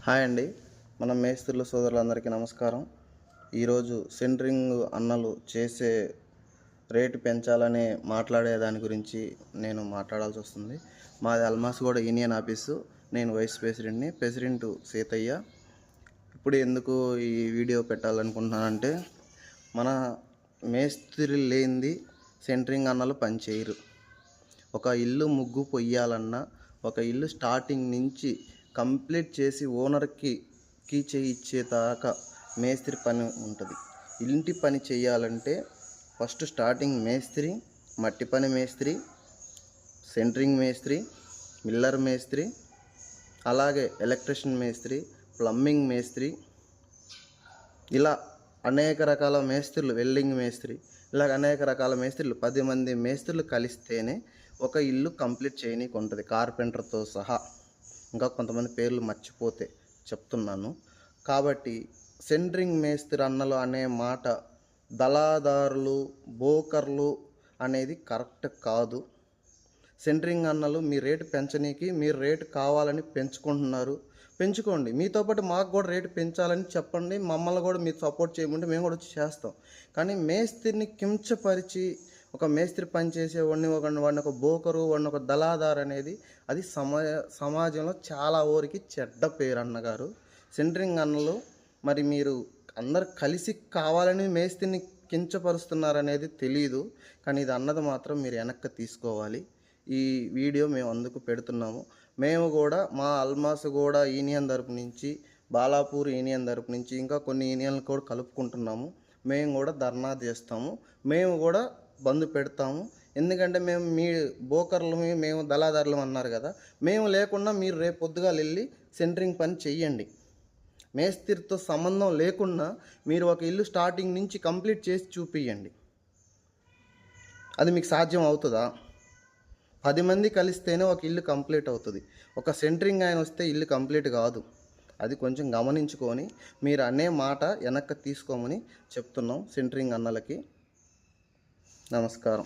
Hi అండి. మన మేస్త్రుల సోదరులందరికీ నమస్కారం. ఈరోజు సెంటరింగ్ అన్నలు చేసే రేటు పెంచాలని మాట్లాడే దాని గురించి నేను మాట్లాడాల్సి వస్తుంది. మాది అల్మాస్గూడ యూనియన్ ఆఫీసు. నేను వైస్ ప్రెసిడెంట్ సీతయ్య. ఇప్పుడు ఎందుకు ఈ వీడియో పెట్టాలనుకుంటున్నానంటే, మన మేస్త్రి లేనిది సెంటరింగ్ అన్నలు పనిచేయరు. ఒక ఇల్లు ముగ్గు పొయ్యాలన్నా, ఒక ఇల్లు స్టార్టింగ్ నుంచి కంప్లీట్ చేసి ఓనర్కి కీ చేయి ఇచ్చేదాకా మేస్త్రి పని ఉంటుంది. ఇంటి పని చేయాలంటే ఫస్ట్ స్టార్టింగ్ మేస్త్రి, మట్టి పని మేస్త్రి, సెంటరింగ్ మేస్త్రి, మిల్లర్ మేస్త్రి, అలాగే ఎలక్ట్రిషియన్ మేస్త్రి, ప్లంబింగ్ మేస్త్రి, ఇలా అనేక రకాల మేస్త్రులు, వెల్డింగ్ మేస్త్రి, ఇలాగ అనేక రకాల మేస్త్రులు 10 మంది మేస్త్రులు కలిస్తేనే ఒక ఇల్లు కంప్లీట్ చేయనీకి ఉంటుంది, కార్పెంటర్తో సహా. ఇంకా కొంతమంది పేర్లు మర్చిపోతే చెప్తున్నాను. కాబట్టి సెంటరింగ్ మేస్త్రి అన్నలు అనే మాట దళాదారులు, బోకర్లు అనేది కరెక్ట్ కాదు. సెంటరింగ్ అన్నలు మీ రేటు పెంచనీకి, మీరు రేటు కావాలని పెంచుకుంటున్నారు. పెంచుకోండి. మీతో పాటు మాకు కూడా రేటు పెంచాలని చెప్పండి. మమ్మల్ని కూడా మీరు సపోర్ట్ చేయమంటే మేము కూడా వచ్చి చేస్తాం. కానీ మేస్త్రిని కించపరిచి, ఒక మేస్త్రి పనిచేసేవాడిని, వాడిని ఒక బోకరు, వాడిని ఒక దళాదారు అనేది అది సమాజంలో చాలా ఊరికి చెడ్డ పేరు అన్నగారు. సెంటరింగ్ అన్నలు మరి మీరు అందరు కలిసి కావాలని మేస్త్రిని కించపరుస్తున్నారనేది తెలీదు. కానీ ఇది అన్నది మాత్రం మీరు వెనక్కి తీసుకోవాలి. ఈ వీడియో మేము అందుకు పెడుతున్నాము. మేము కూడా మా అల్మాస్గూడ యూనియన్ తరపు నుంచి, బాలాపూర్ యూనియన్ తరపు నుంచి, ఇంకా కొన్ని యూనియన్లు కూడా కలుపుకుంటున్నాము. మేము కూడా ధర్నా చేస్తాము, మేము కూడా బంద్ పెడతాము. ఎందుకంటే మేము మీ బోకర్లు, మేము దళాదారులు అన్నారు కదా. మేము లేకుండా మీరు రేపు పొద్దుగా వెళ్ళి సెంటరింగ్ పని చెయ్యండి. మేస్త్రితో సంబంధం లేకుండా మీరు ఒక ఇల్లు స్టార్టింగ్ నుంచి కంప్లీట్ చేసి చూపించండి. అది మీకు సాధ్యం అవుతుందా? 10 మంది కలిస్తేనే ఒక ఇల్లు కంప్లీట్ అవుతుంది. ఒక సెంటరింగ్ ఆయన వస్తే ఇల్లు కంప్లీట్ కాదు. అది కొంచెం గమనించుకొని మీరు అనే మాట వెనక్కి తీసుకోమని చెప్తున్నాం సెంటరింగ్ అన్నలకి. నమస్కారం.